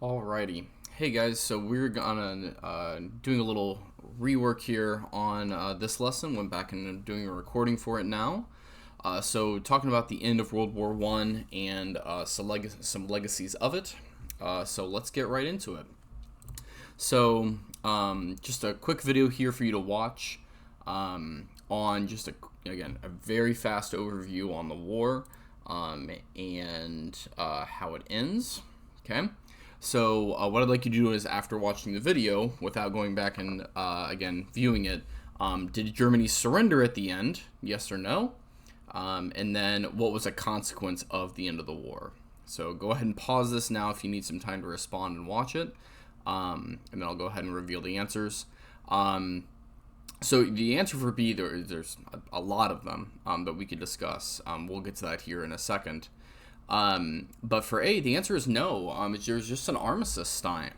Alrighty. Hey guys, so we're gonna doing a little rework here on this lesson. Went back and doing a recording for it now. So talking about the end of World War One and some legacies of it. So let's get right into it. So just a quick video here for you to watch on just a very fast overview on the war and how it ends. Okay. So what I'd like you to do is, after watching the video, without going back and again viewing it, did Germany surrender at the end? Yes or no? And then what was a consequence of the end of the war? So go ahead and pause this now if you need some time to respond and watch it. And then I'll go ahead and reveal the answers. So the answer for B, there's a lot of them that we could discuss. We'll get to that here in a second. But for A, the answer is no. There's just an armistice signed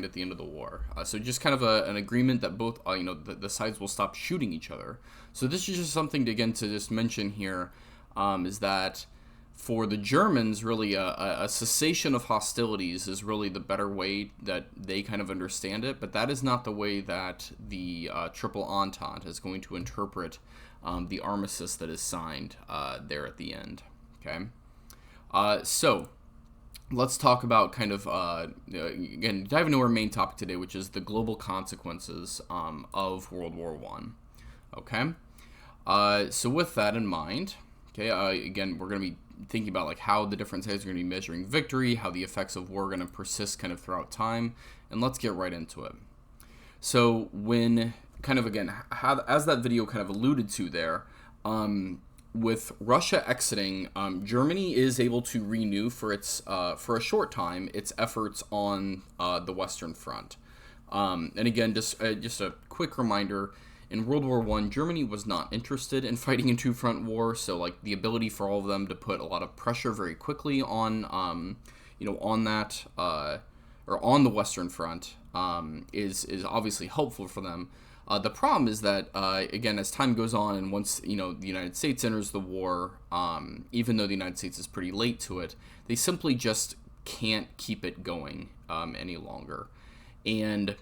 at the end of the war. So just kind of an agreement that both, the sides will stop shooting each other. So this is just something to just mention here, is that for the Germans, really a cessation of hostilities is really the better way that they kind of understand it. But that is not the way that the Triple Entente is going to interpret the armistice that is signed there at the end. Okay. So let's talk about kind of, again, dive into our main topic today, which is the global consequences of World War One. Okay. So with that in mind, okay, again, we're going to be thinking about like how the different sides are going to be measuring victory, how the effects of war are going to persist kind of throughout time, and let's get right into it. So when kind of, again, as that video kind of alluded to there, with Russia exiting, Germany is able to renew for a short time its efforts on the Western Front. And again, just a quick reminder: in World War I, Germany was not interested in fighting a two-front war. So like the ability for all of them to put a lot of pressure very quickly on on that or on the Western Front is obviously helpful for them. The problem is that, again, as time goes on and once, the United States enters the war, even though the United States is pretty late to it, they simply just can't keep it going any longer. And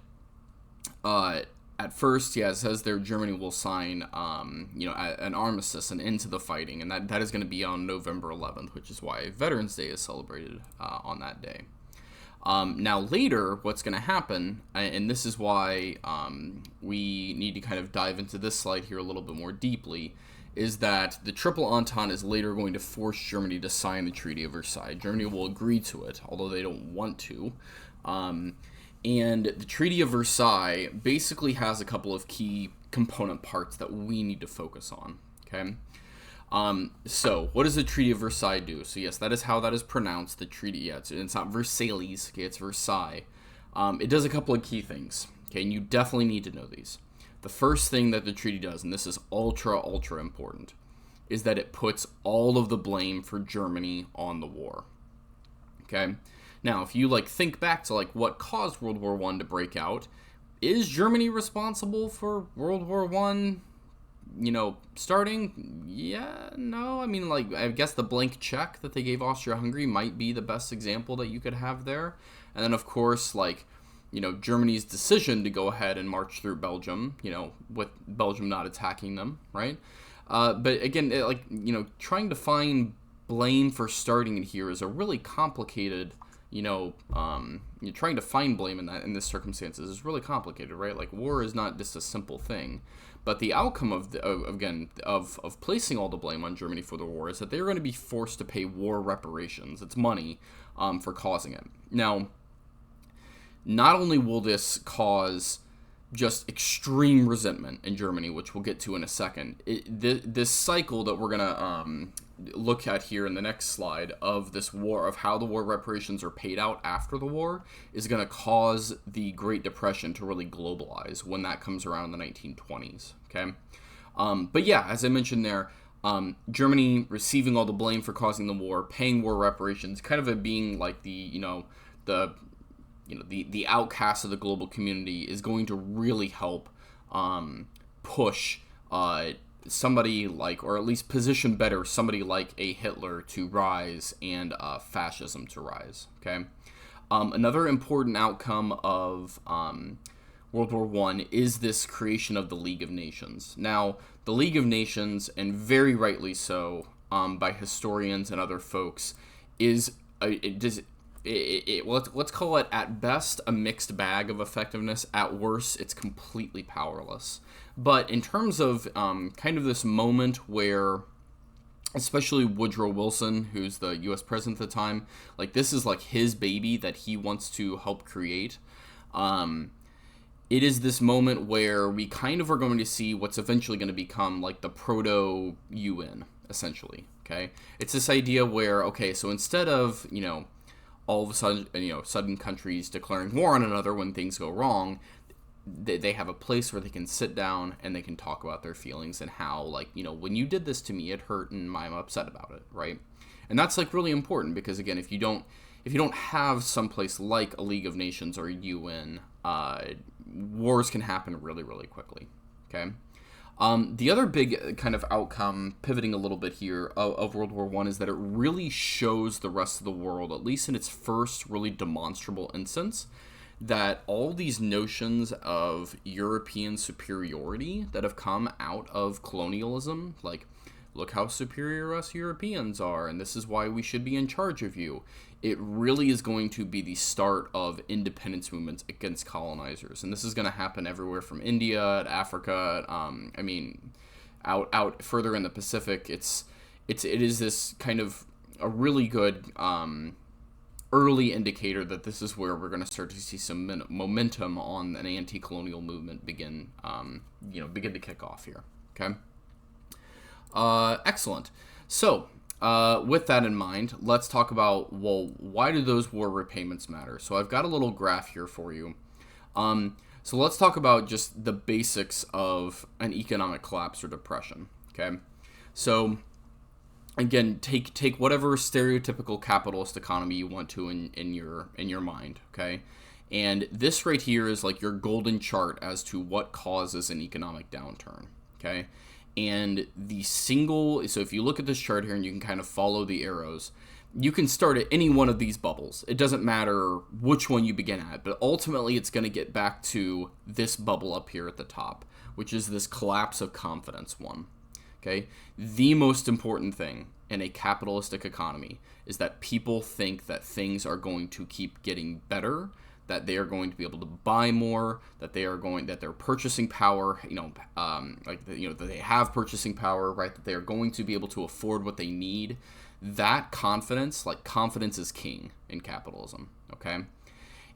at first, yeah, it says there Germany will sign, an armistice and end to the fighting, and that is going to be on November 11th, which is why Veterans Day is celebrated on that day. Now later, what's going to happen, and this is why we need to kind of dive into this slide here a little bit more deeply, is that the Triple Entente is later going to force Germany to sign the Treaty of Versailles. Germany will agree to it, although they don't want to. And the Treaty of Versailles basically has a couple of key component parts that we need to focus on, okay? So what does the Treaty of Versailles do? So yes, that is how that is pronounced. The treaty, yeah, it's not Versailles, okay, it's Versailles. It does a couple of key things, okay, and you definitely need to know these. The first thing that the treaty does, and this is ultra important, is that it puts all of the blame for Germany on the war. Okay, now if you think back to what caused World War I to break out, is Germany responsible for World War I? Starting? Yeah, no. I mean, I guess the blank check that they gave Austria-Hungary might be the best example that you could have there. And then, of course, Germany's decision to go ahead and march through Belgium, with Belgium not attacking them, right? But again, trying to find blame for starting it here is a really complicated, trying to find blame in this circumstances is really complicated, right? War is not just a simple thing. But the outcome of placing all the blame on Germany for the war is that they're going to be forced to pay war reparations. It's money for causing it. Now, not only will this cause just extreme resentment in Germany, which we'll get to in a second, this cycle that we're going to look at here in the next slide of this war, of how the war reparations are paid out after the war, is going to cause the Great Depression to really globalize when that comes around in the 1920s. Okay, but yeah, as I mentioned there, Germany receiving all the blame for causing the war, paying war reparations, kind of it being like the outcast of the global community, is going to really help push somebody or at least position better somebody like a Hitler to rise and fascism to rise. Okay, Another important outcome of World War One is this creation of the League of Nations. Now, the League of Nations, and very rightly so, by historians and other folks, is let's call it at best a mixed bag of effectiveness. At worst, it's completely powerless. But in terms of kind of this moment where, especially Woodrow Wilson, who's the U.S. president at the time, like this is like his baby that he wants to help create. It is this moment where we kind of are going to see what's eventually going to become like the proto-UN, essentially. Okay, it's this idea where, okay, so instead of, all of a sudden, sudden countries declaring war on another when things go wrong, they have a place where they can sit down and they can talk about their feelings and how, like, when you did this to me, it hurt and I'm upset about it, right? And that's like really important because, again, if you don't have someplace like a League of Nations or a UN, wars can happen really, really quickly. Okay. The other big kind of outcome, pivoting a little bit here, of World War One is that it really shows the rest of the world, at least in its first really demonstrable instance, that all these notions of European superiority that have come out of colonialism, like, look how superior us Europeans are, and this is why we should be in charge of you, it really is going to be the start of independence movements against colonizers. And this is going to happen everywhere from India to Africa. Out further in the Pacific, it is this kind of a really good early indicator that this is where we're going to start to see some momentum on an anti-colonial movement begin to kick off here. Okay. Excellent. So, with that in mind, let's talk about, well, why do those war repayments matter? So I've got a little graph here for you. So let's talk about just the basics of an economic collapse or depression. Okay. So again, take whatever stereotypical capitalist economy you want to in your mind. Okay. And this right here is like your golden chart as to what causes an economic downturn. Okay. And so if you look at this chart here and you can kind of follow the arrows, you can start at any one of these bubbles. It doesn't matter which one you begin at, but ultimately it's going to get back to this bubble up here at the top, which is this collapse of confidence one. Okay? The most important thing in a capitalistic economy is that people think that things are going to keep getting better, that they are going to be able to buy more, that their purchasing power, that they have purchasing power, right? That they are going to be able to afford what they need. That confidence is king in capitalism, okay?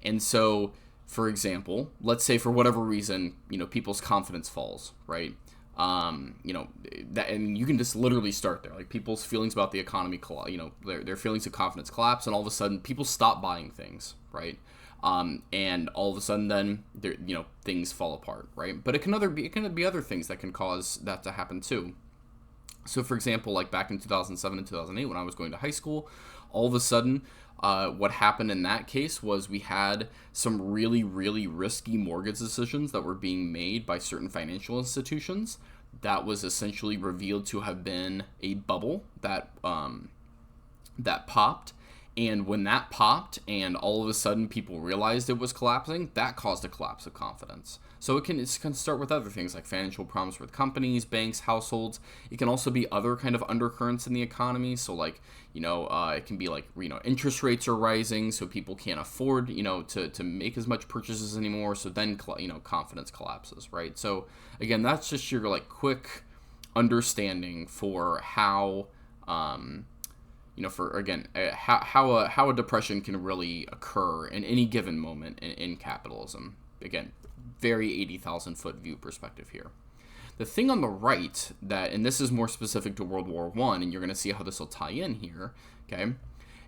And so, for example, let's say for whatever reason, people's confidence falls, right? And you can just literally start there. Like people's feelings about the economy, their feelings of confidence collapse, and all of a sudden people stop buying things, right? And all of a sudden then things fall apart, right? But it can be other things that can cause that to happen too. So for example, like back in 2007 and 2008 when I was going to high school, all of a sudden what happened in that case was we had some really, really risky mortgage decisions that were being made by certain financial institutions that was essentially revealed to have been a bubble that popped. And when that popped and all of a sudden people realized it was collapsing, that caused a collapse of confidence. So it can start with other things like financial problems with companies, banks, households. It can also be other kind of undercurrents in the economy. So like, it can be like, interest rates are rising, so people can't afford, to make as much purchases anymore. So then, confidence collapses, right? So again, that's just your like quick understanding for how, how a depression can really occur in any given moment in capitalism. Again, very 80,000 foot view perspective here. The thing on the right and this is more specific to World War I, and you're going to see how this will tie in here, okay,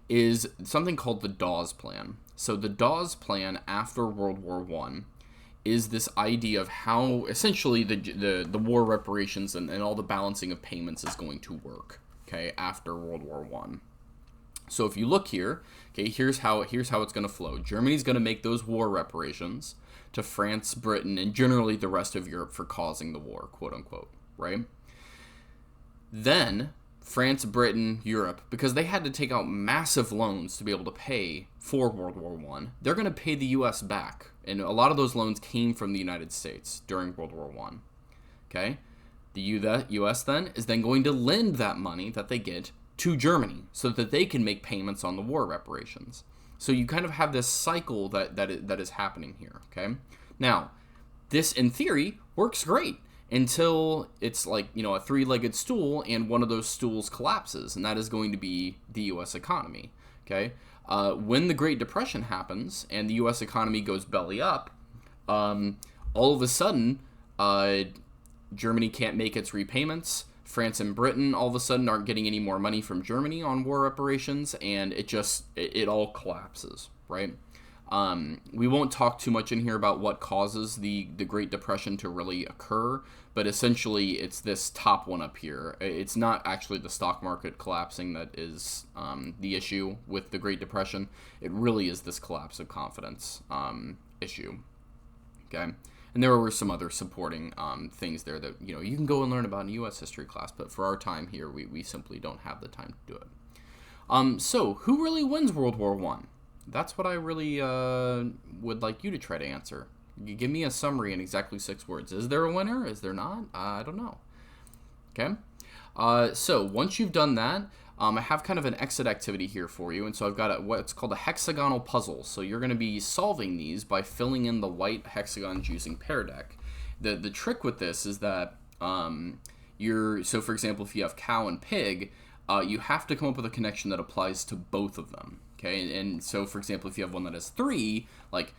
is something called the Dawes Plan. So the Dawes Plan after World War I is this idea of how essentially the war reparations and all the balancing of payments is going to work. Okay, after World War I. So if you look here, okay, here's how it's going to flow. Germany's going to make those war reparations to France, Britain, and generally the rest of Europe for causing the war, quote unquote, right? Then France, Britain, Europe, because they had to take out massive loans to be able to pay for World War One, they're going to pay the U.S. back. And a lot of those loans came from the United States during World War One. Okay? The U.S. then is then going to lend that money that they get to Germany so that they can make payments on the war reparations. So you kind of have this cycle that is happening here. Okay? Now, this, in theory, works great until it's like, a three-legged stool and one of those stools collapses, and that is going to be the U.S. economy, okay? When the Great Depression happens and the U.S. economy goes belly up, all of a sudden, Germany can't make its repayments. France and Britain all of a sudden aren't getting any more money from Germany on war reparations, and it all collapses, right? We won't talk too much in here about what causes the Great Depression to really occur, but essentially it's this top one up here. It's not actually the stock market collapsing that is the issue with the Great Depression. It really is this collapse of confidence issue. Okay, and there were some other supporting things there that you can go and learn about in a U.S. history class, but for our time here, we simply don't have the time to do it. So who really wins World War One? That's what I really would like you to try to answer. You give me a summary in exactly 6 words. Is there a winner? Is there not? I don't know. Okay. So once you've done that, I have kind of an exit activity here for you. And so I've got what's called a hexagonal puzzle. So you're going to be solving these by filling in the white hexagons using Pear Deck. The trick with this is that so for example, if you have cow and pig, you have to come up with a connection that applies to both of them. Okay, and so for example, if you have one that has 3, like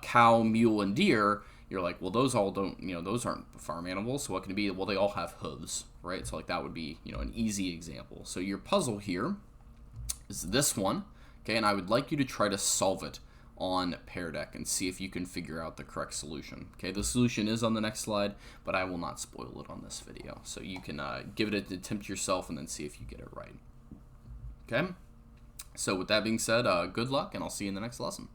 cow, mule, and deer, you're like, well, those all don't, those aren't farm animals. So what can it be? Well, they all have hooves, right? So like that would be, an easy example. So your puzzle here is this one, okay, and I would like you to try to solve it on Pear Deck and see if you can figure out the correct solution. Okay, the solution is on the next slide, but I will not spoil it on this video. So you can give it an attempt yourself and then see if you get it right. Okay. So with that being said, good luck, and I'll see you in the next lesson.